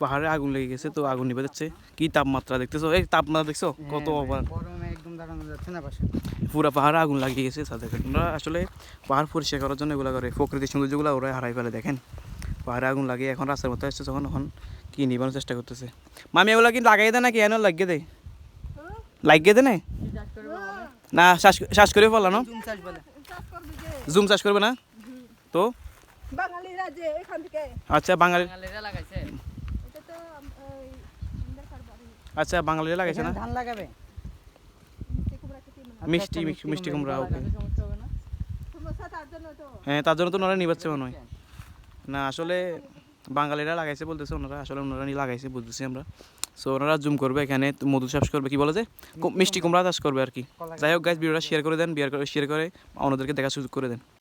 পাহাড়ে আগুন লেগে গেছে, তো আগুন নিভে যাচ্ছে। কি তাপমাত্রা দেখতেছো, এই তাপমাত্রা দেখছো কত গরমে একদম দাঁড়ানো যাচ্ছে না পাশে, পুরো পাহাড়ে আগুন লাগিয়ে গেছে। তাদের ওরা আসলে পাহাড় পরিষ্কার করার জন্য এগুলো করে, প্রকৃতির সৌন্দর্যগুলো ওরা হারাই ফেলে। দেখেন পাহাড়ে আগুন লাগিয়ে এখন রাস্তার মধ্যে আসছে, যখন এখন কি নিবানোর চেষ্টা করতেছে। মামি এগুলো কি লাগাই দেয় নাকি এনে লাগিয়ে দেয়, লাগিয়ে দেয় না শ্বাস করে ফেলানো, জুম চাষ করবে না তো। বাঙালিরা যে এখান থেকে আচ্ছা বাঙালিরা লাগাইছে, এটা তো ওই ইন্দার কারবারি আচ্ছা বাঙালিরা লাগাইছে না, ধান লাগাবে মিষ্টি কুমড়া খেতে মানে মিষ্টি কুমড়া। ওকে সমস্যা হবে না। সমস্যা তার জন্য তো হ্যাঁ, তার জন্য তো ওনারা নিবাচ্ছে মনে হয় না। আসলে বাঙালিরা লাগাইছে বলতেছে ওনারা, আসলে ওনারা লাগাইছে বুঝতেছি আমরা। সো ওনারা জুম করবে এখানে, মধু চাষ করবে, কি বলে যে মিষ্টি কুমড়া চাষ করবে আর কি। যাই হোক গাইস, ভিডিওটা শেয়ার করে দেন, শেয়ার করে অন্যদেরকে দেখার সুযোগ করে দেন।